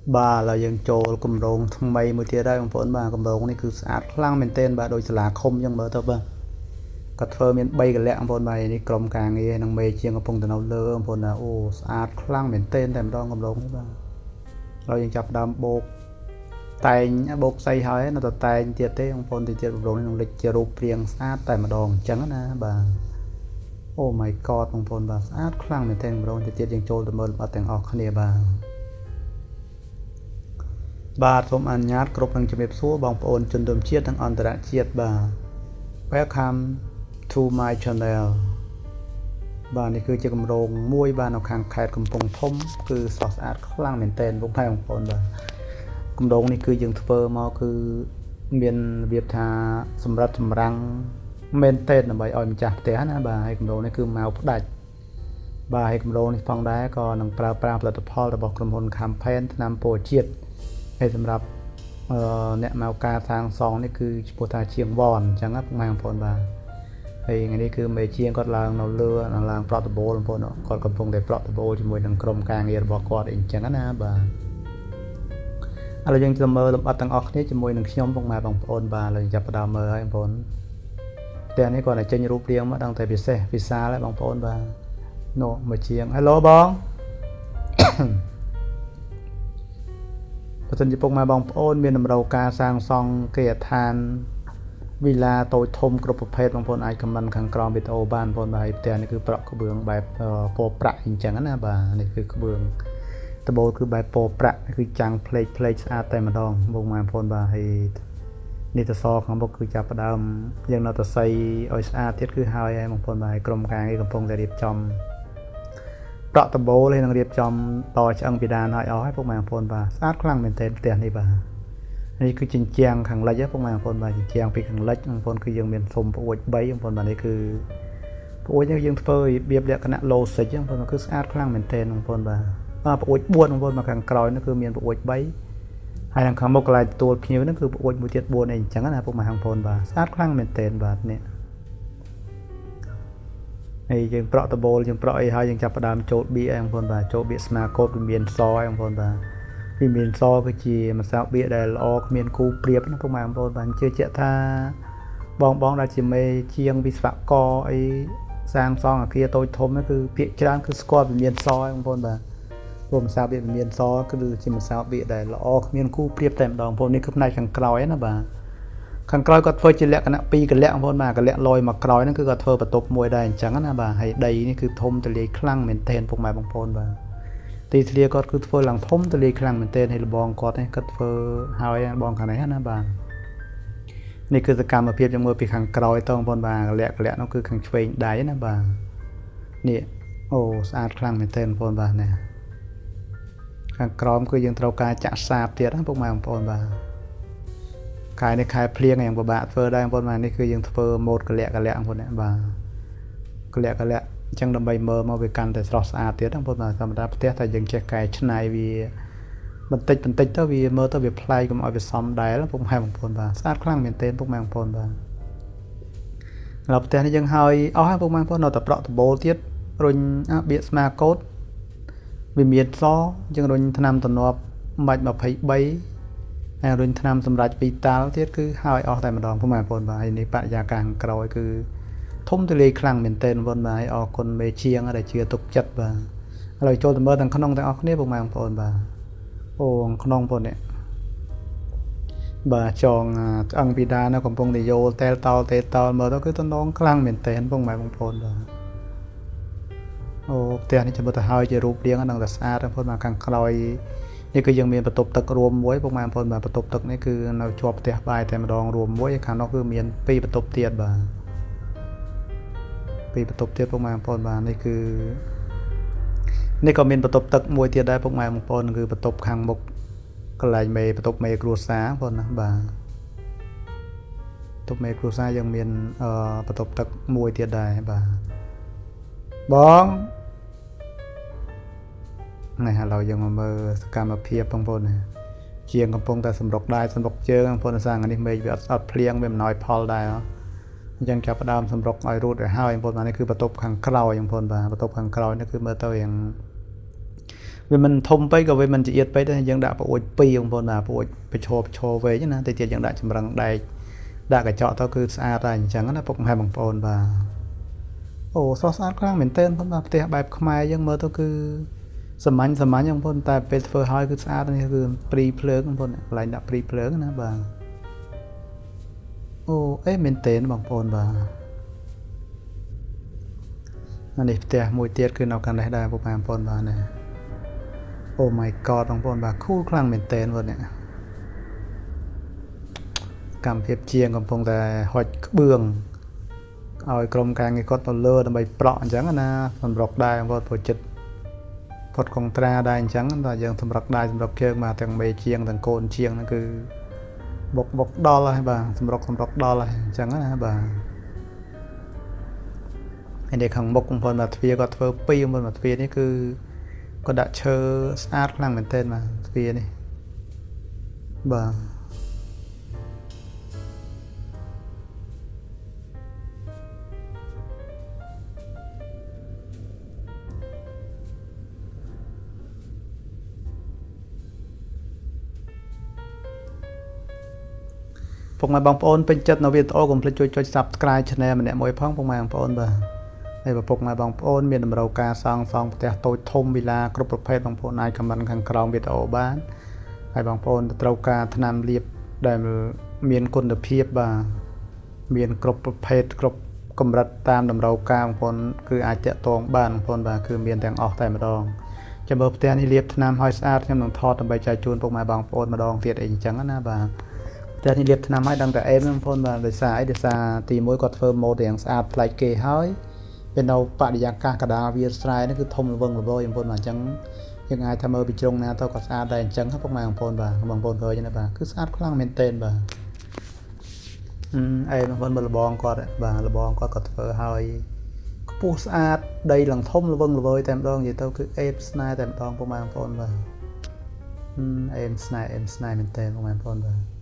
là dân trồ cầm rồng thằng mày mới tiệt đây bằng phốn bà cầm rồng này cứ sát khlang mình tên bà đôi là không nhưng mở tập bà cắt phơ miền bay cái lẹ bằng phốn bài này cầm càng nghe thằng mày chiên cái phong từ nào lơ bằng phốn là ô sát khlang mình tên thèm đo cầm rồng bà rồi dân chập đam bột tay bột say hỏi nó tập tay tiệt thế bằng phốn thì tiệt cầm rồng này lịch chia rụp riêng sát tay mà đòn trắng á bà oh my god bằng phốn bà sát khlang mình tên cầm rồng thì tiệt dân trồ từ mơ bắt thành ọc khné bàសូមអនុញ្ញាតគ្រប់នឹងជំរាបសួរបងប្អូនជនរួមជាតិទាំងអន្តរជាតិបាទ Welcome to my channel បាទនេះគឺជាគម្រោងមួយបាទនៅខាងខេត្តកំពង់ធំគឺស្រស់ស្អាតខ្លាំងមែនទែនបងប្អូនបាទគម្រោងនេះគឺយើងធ្វើមកគឺមានរបៀបថាសម្រាប់ចម្រាំងមែនទែនដើម្បីឲ្យម្ចាស់ផ្ទះណាបាទហើយគម្រោងនេះគឺមកផ្ដាច់បាទហើយគម្រោងនេះផងដែរក៏នឹងប្រើប្រាស់ផលិតផលរបស់ក្រុមហ៊ុន Campaign ថ្នាំពោធិ៍ជាតិហើយសម្រាប់អ្នកមកការសាងសង់នេះគឺឈ្មោះថាជាងវ៉នអញ្ចឹងណាបងប្អូនបាទហើយថ្ងៃនេះគឺមេជាងគាត់ឡើងនៅលើឡើងប្រតិបូលបងប្អូនគាត់កំពុងតែប្រតិបូលជាមួយនឹងក្រុមការងាររបស់គាត់អីអញ្ចឹងណាបាទឥឡូវយើងទៅមើលលម្អិតទាំងអស់គ្នាជាមួយនឹងខ្ញុំបងប្អូនបាទឥឡូវចាប់ផ្ដើមមើលហើយបងប្អូនផ្ទះនេះគាត់តែចេញរូបរាងមកដឹងតែពិសេសវិសាលហើយបងប្អូនបាទនោះមេជាង Hello បងបើសិនជាពុកម៉ែបងប្អូនមានតម្រូវការសាងសង់គេហដ្ឋានវីឡាតូចធំគ្រប់ប្រភេទបងប្អូនអាចខមមិនខាងក្រោមវីដេអូបានបងប្អូនបាទផ្ទះនេះគឺប្រក់ក្បឿងបែបពណ៌ប្រាក់អញ្ចឹងណាបាទនេះគឺក្បឿងដបូលគឺបែបពណ៌ប្រាក់គឺចាំងផ្លេកស្អាតតែម្ដងបងប្អូនបាទហើយនេះទៅសខាងមុខគឺចាប់ផ្ដើមយើងនៅទៅស័យឲ្យស្អាតទៀតគឺហើយបងប្អូនបាទក្រុមការងារកំពុងតែរៀបចំប្រក់ដបូលហើយនឹងរៀបចំតឆ្អឹងពីដានឲ្យអស់ហើយពុកម៉ែបងប្អូនបាទស្អាតខ្លាំងមែនទែនផ្ទះនេះបាទនេះគឺជញ្ជាំងខាងលិចពុកម៉ែបងប្អូនបាទជញ្ជាំងពីខាងលិចបងប្អូនគឺយើងមានសុំប្អួយ3បងប្អូនបាទនេះគឺប្អួយនេះយើងធ្វើរបៀបលក្ខណៈ low six បងប្អូនគឺស្អាតខ្លាំងមែនទែនបងប្អូនបាទប្អួយ4បងប្អូនមកខាងក្រោយនោះគឺមានប្អួយ3ហើយខាងមុខកន្លែងទទួលភ្ញៀវនោះគឺប្អួយមួយទៀត4អីអញ្ចឹងណាពុកម៉ែបងប្អូនបាទស្អាតខ្លាំងមែនទែនបាទនេះហើយយើងប្រក់ដបូលយើងប្រក់អីហើយយើងចាប់ផ្ដើមចូលបៀបងប្អូនបាទចូលបៀស្មាកូតវាមានសបងប្អូនបាទវាមានសគឺជាម្សៅបៀដែលល្អគ្មានគូព្រៀបណាពុកម៉ែបងប្អូនបាទជឿជាក់ថាបងដែលជាមេជាងវិស្វករអីសាងសង់អគារតូចធំហ្នឹងគឺភាគច្រើនគឺស្គាល់វាមានសបងប្អូនបាទព្រោះម្សៅបៀវាមានសគឺជាម្សៅបៀដែលល្អគ្មានគូព្រៀបតែម្ដងបងប្អូននេះគឺផ្នែកខាងក្រោយណាបាទខាងក្រោយគាត់ធ្វើជាលក្ខណៈ2កលៈបងប្អូនបាទកលៈលយមកក្រោយហ្នឹងគឺគាត់ធ្វើបន្ទប់មួយដែរអញ្ចឹងណាបាទហើយដីនេះគឺធំទលាយខ្លាំងមែនទែនពុកម៉ែបងប្អូនបាទទីធ្លាគាត់គឺធ្វើឡើងធំទលាយខ្លាំងមែនទែនហើយលបងគាត់នេះគាត់ធ្វើហើយបងខាងនេះណាបាទនេះគឺសកម្មភាពយើងមើលពីខាងក្រោយតបងប្អូនបាទកលៈនោះគឺខាងឆ្វេងដៃណាបាទនេះអូស្អាតខ្លាំងមែនទែនបងប្អូនបាទនេះខាងក្រោមគឺយើងត្រូវការចាក់សាបទៀតណាពុកម៉ែបងប្អូនបាទខែនេះខែភ្លៀងយ៉ាងពិបាកធ្វើដែរបងប្អូនបាទនេះគឺយើងធ្វើម៉ូតកលៈបងប្អូនបាទកលៈអញ្ចឹងដើម្បីមើលមកវាកាន់តែស្រស់ស្អាតទៀតបងប្អូនបាទធម្មតាផ្ទះតែយើងចេះកែច្នៃវាបន្តិចទៅវាមើលទៅវាប្លែកកុំឲ្យវាសមដែរពុកម៉ែបងប្អូនបាទស្អាតខ្លាំងមែនទែនពុកម៉ែបងប្អូនបាទដល់ផ្ទះនេះយើងហើយអស់ហើយពុកម៉ែបងប្អូននៅតែប្រក់ដបូលទៀតរុញបៀកស្មាកូតវាមានសយើងរុញថ្នាំតំណប់ម៉ាច់23ហើយរុញថ្នាំសម្រាប់ពីតាល់ទៀតគឺហើយអស់តែម្ដងពុកម៉ែបងប្អូនបាទហើយនេះបរិយាកាសខាងក្រោយគឺធំទូលាយខ្លាំងមែនទែនបងប្អូនបាទហើយអរគុណមេជាងដែលជឿទុកចិត្តបាទឥឡូវចូលទៅមើលទាំងក្នុងទាំងអស់គ្នាពុកម៉ែបងប្អូនបាទអូក្នុងបងប្អូននេះបាទចងឆ្អឹងពីដានៅកំពុងតែយោលតែលតោមើលទៅគឺតំណងខ្លាំងមែនទែនពុកម៉ែបងប្អូនបាទអូផ្ទះនេះចាំមើលទៅហើយជារូបរាងហ្នឹងតែស្អាតបងប្អូនបាទខាងក្រោយនេះគឺយើងមានបន្ទប់ទឹករួមមួយពុកម៉ែបងប្អូនបាទបន្ទប់ទឹកនេះគឺនៅជាប់ផ្ទះបាយតែម្ដងរួមមួយខាងនោះគឺមាន2បន្ទប់ទៀតបាទ2បន្ទប់ទៀតពុកម៉ែបងប្អូនបាទនេះគឺនេះក៏មានបន្ទប់ទឹកមួយទៀតដែរពុកម៉ែបងប្អូនគឺបន្ទប់ខាងមុខកន្លែងមេបន្ទប់មេគ្រួសារបងប្អូនណាបាទបន្ទប់មេគ្រួសារយើងមានបន្ទប់ទឹកមួយទៀតដែរបាទបងនេះឥឡូវយើងមកមើលសកម្មភាពបងប្អូនណាជាងកំពុងតែសម្រុកដៃសម្រុកជើងបងប្អូនសាងនេះមេឃវាអត់ភ្លៀងវាមិនណយផលដែរអញ្ចឹងចាប់ផ្ដើមសម្រុកឲ្យរួចទៅហើយបងប្អូនបាទនេះគឺបន្ទប់ខាងក្រោយបងប្អូនបាទបន្ទប់ខាងក្រោយនេះគឺមើលទៅយ៉ាង vì mình thông bayក៏វាមិនជាពេកដែរយើងដាក់ប្រួយ2បងប្អូនបាទប្រួយប្រឈរវែងណាតែទៀតយើងដាក់ចម្រឹងដែកដាក់កញ្ចក់ទៅគឺស្អាតហើយអញ្ចឹងណាពុកម៉ែបងប្អូនបាទអូស្រស់ស្អាតខ្លាំងមែនទែនបងប្អូនផ្ទះបែបខ្មែរយើងមើលទៅគឺសាមញ្ញបងប្អូនតែពេលធ្វើហើយគឺស្អាតនេះគឺព្រីភ្លើងបងប្អូនកន្លែងដាក់ព្រីភ្លើងណាបាទអូអេមែនទែនបងប្អូនបាទនេះផ្ទះមួយទៀតគឺនៅកាន់នេះដែរពុកម៉ែបងប្អូនបាទណាOh my god បងប្អូនបាទ cool ខ្លាំងមែនទែនបងនេះកម្មភាពជាងកំពុងតែហុចក្បឿងឲ្យក្រុមការងារគាត់ទៅលើដើម្បីប្រក់អញ្ចឹងណាសម្រុកដែរបងប្អូនព្រោះចិត្តផុតកុងត្រាដែរអញ្ចឹងតែយើងសម្រុកដែរសម្រុកជើងមកទាំងមេជាងទាំងកូនជាងហ្នឹងគឺបុកដល់ហើយបាទសម្រុកដល់ហើយអញ្ចឹងណាបាទហើយនេះខាងមុខបងប្អូនបាទទ្វារគាត់ធ្វើ2បងប្អូនបាទទ្វារនេះគឺគាត់ដាក់ឈើស្អាតខ្លាំងមែនទែនបាទទ្វារនេះបាទពុកម៉ែបងប្អូនពេញចិត្តនៅវីដេអូកុំភ្លេចជួយចុច Subscribe Channel ម្នាក់មួយផងពុកម៉ែបងប្អូនបាទហើយពុកម៉ែបងប្អូនមានតម្រូវការសង់ផ្ទះតូចធំវិឡាគ្រប់ប្រភេទបងប្អូនអាចខមមិនខាងក្រោមវីដេអូបានហើយបងប្អូនត្រូវការថ្នាំលាបដែលមានគុណភាពបាទមានគ្រប់ប្រភេទគ្រប់កម្រិតតាមតម្រូវការបងប្អូនគឺអាចតាក់ទងបានបងប្អូនបាទគឺមានទាំងអស់តែម្ដងចាំមើលផ្ទះនេះលាបថ្នាំឲ្យស្អាតខ្ញុំនឹងថតដើម្បីចែកជូនពុកម៉ែបងប្អូនម្ដងទៀតអីអញ្ចឹងណាបាទផ្ទះនេះលាបថ្នាំឲ្យដឹងតែអេមបងប្អូនបាទដោយសារអីដោយសារទី1គាត់ធ្វើម៉ូដយ៉ាងស្អាតប្លែកគេហើយពេលនៅបរិយាកាសកដាលវាលស្រែនេះគឺធំល្វឹងល្វើយបងប្អូនបាទអញ្ចឹងយើងអាចថាមើលពីជ្រុងណាទៅក៏ស្អាតដែរអញ្ចឹងពុកម៉ែបងប្អូនបាទបងប្អូនឃើញណាបាទគឺស្អាតខ្លាំងមែនទែនបាទអេបងប្អូនមើលលបងគាត់បាទលបងគាត់ក៏ធ្វើឲ្យខ្ពស់ស្អាតដីឡើងធំល្វឹងល្វើយតែម្ដងនិយាយទៅគឺអេមស្នេហ៍តែម្ដងពុកម៉ែបងប្អូនបាទអេមស្នេហ៍មែនទែនពុកម៉ែបងប្អូនបាទ